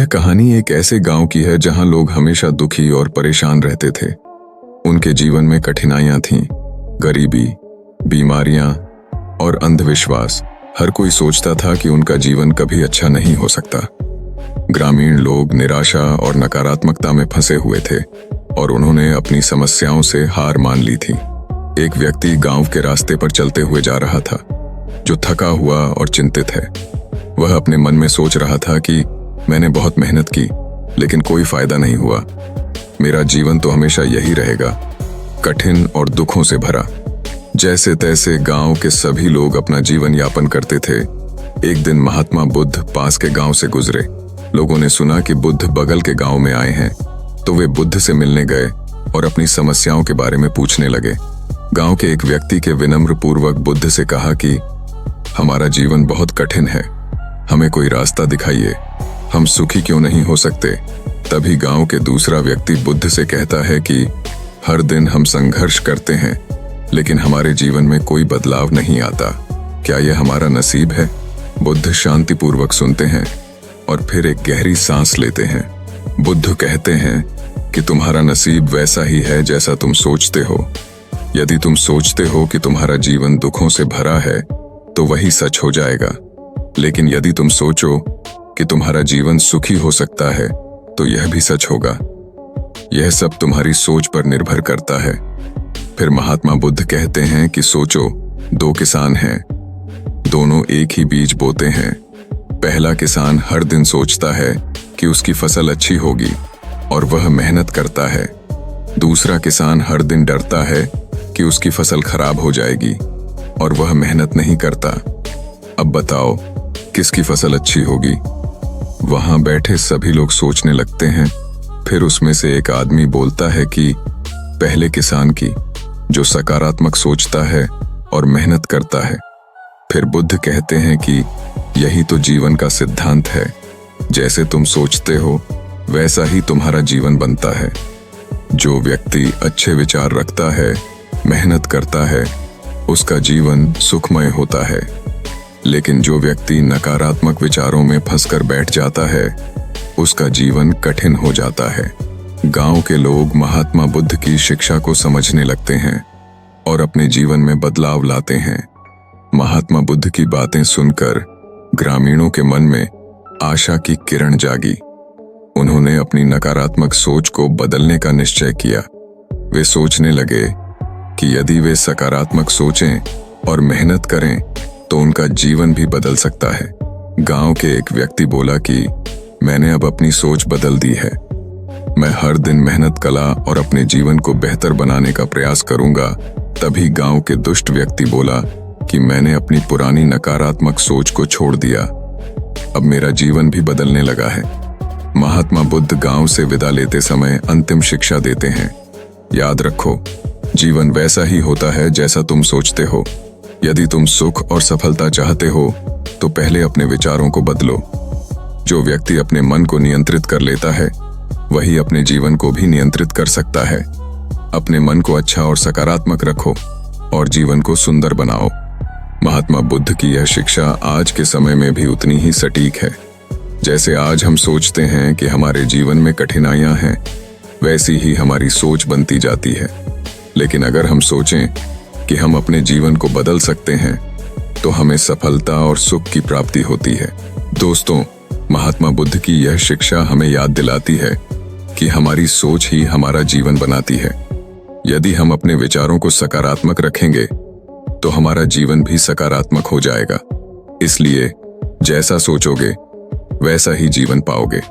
कहानी एक ऐसे गांव की है जहां लोग हमेशा दुखी और परेशान रहते थे। उनके जीवन में कठिनाइयां थीं, गरीबी, बीमारियां और अंधविश्वास। हर कोई सोचता था कि उनका जीवन कभी अच्छा नहीं हो सकता। ग्रामीण लोग निराशा और नकारात्मकता में फंसे हुए थे और उन्होंने अपनी समस्याओं से हार मान ली थी। एक व्यक्ति गांव के रास्ते पर चलते हुए जा रहा था, जो थका हुआ और चिंतित है। वह अपने मन में सोच रहा था कि मैंने बहुत मेहनत की, लेकिन कोई फायदा नहीं हुआ। मेरा जीवन तो हमेशा यही रहेगा, कठिन और दुखों से भरा। जैसे तैसे गांव के सभी लोग अपना जीवन यापन करते थे। एक दिन महात्मा बुद्ध पास के गांव से गुजरे। लोगों ने सुना कि बुद्ध बगल के गांव में आए हैं, तो वे बुद्ध से मिलने गए और अपनी समस्याओं के बारे में पूछने लगे। गांव के एक व्यक्ति के विनम्र पूर्वक बुद्ध से कहा कि हमारा जीवन बहुत कठिन है, हमें कोई रास्ता दिखाइए, हम सुखी क्यों नहीं हो सकते। तभी गांव के दूसरा व्यक्ति बुद्ध से कहता है कि हर दिन हम संघर्ष करते हैं, लेकिन हमारे जीवन में कोई बदलाव नहीं आता। क्या यह हमारा नसीब है? बुद्ध शांतिपूर्वक सुनते हैं और फिर एक गहरी सांस लेते हैं। बुद्ध कहते हैं कि तुम्हारा नसीब वैसा ही है जैसा तुम सोचते हो। यदि तुम सोचते हो कि तुम्हारा जीवन दुखों से भरा है, तो वही सच हो जाएगा। लेकिन यदि तुम सोचो कि तुम्हारा जीवन सुखी हो सकता है, तो यह भी सच होगा। यह सब तुम्हारी सोच पर निर्भर करता है। फिर महात्मा बुद्ध कहते हैं कि सोचो, दो किसान हैं, दोनों एक ही बीज बोते हैं। पहला किसान हर दिन सोचता है कि उसकी फसल अच्छी होगी और वह मेहनत करता है। दूसरा किसान हर दिन डरता है कि उसकी फसल खराब हो जाएगी और वह मेहनत नहीं करता। अब बताओ, किसकी फसल अच्छी होगी? वहां बैठे सभी लोग सोचने लगते हैं। फिर उसमें से एक आदमी बोलता है कि पहले किसान की, जो सकारात्मक सोचता है और मेहनत करता है। फिर बुद्ध कहते हैं कि यही तो जीवन का सिद्धांत है। जैसे तुम सोचते हो, वैसा ही तुम्हारा जीवन बनता है। जो व्यक्ति अच्छे विचार रखता है, मेहनत करता है, उसका जीवन सुखमय होता है। लेकिन जो व्यक्ति नकारात्मक विचारों में फंसकर बैठ जाता है, उसका जीवन कठिन हो जाता है। गांव के लोग महात्मा बुद्ध की शिक्षा को समझने लगते हैं और अपने जीवन में बदलाव लाते हैं। महात्मा बुद्ध की बातें सुनकर ग्रामीणों के मन में आशा की किरण जागी। उन्होंने अपनी नकारात्मक सोच को बदलने का निश्चय किया। वे सोचने लगे कि यदि वे सकारात्मक सोचें और मेहनत करें, तो उनका जीवन भी बदल सकता है। गांव के एक व्यक्ति बोला कि मैंने अब अपनी सोच बदल दी है। मैं हर दिन मेहनत कला और अपने जीवन को बेहतर बनाने का प्रयास करूंगा। तभी गांव के दुष्ट व्यक्ति बोला कि मैंने अपनी पुरानी नकारात्मक सोच को छोड़ दिया, अब मेरा जीवन भी बदलने लगा है। महात्मा बुद्ध गांव से विदा लेते समय अंतिम शिक्षा देते हैं। याद रखो, जीवन वैसा ही होता है जैसा तुम सोचते हो। यदि तुम सुख और सफलता चाहते हो, तो पहले अपने विचारों को बदलो। जो व्यक्ति अपने मन को नियंत्रित कर लेता है, वही अपने जीवन को भी नियंत्रित कर सकता है। अपने मन को अच्छा और सकारात्मक रखो और जीवन को सुंदर बनाओ। महात्मा बुद्ध की यह शिक्षा आज के समय में भी उतनी ही सटीक है। जैसे आज हम सोचते हैं कि हमारे जीवन में कठिनाइयां हैं, वैसी ही हमारी सोच बनती जाती है। लेकिन अगर हम सोचें कि हम अपने जीवन को बदल सकते हैं, तो हमें सफलता और सुख की प्राप्ति होती है। दोस्तों, महात्मा बुद्ध की यह शिक्षा हमें याद दिलाती है कि हमारी सोच ही हमारा जीवन बनाती है। यदि हम अपने विचारों को सकारात्मक रखेंगे, तो हमारा जीवन भी सकारात्मक हो जाएगा। इसलिए जैसा सोचोगे, वैसा ही जीवन पाओगे।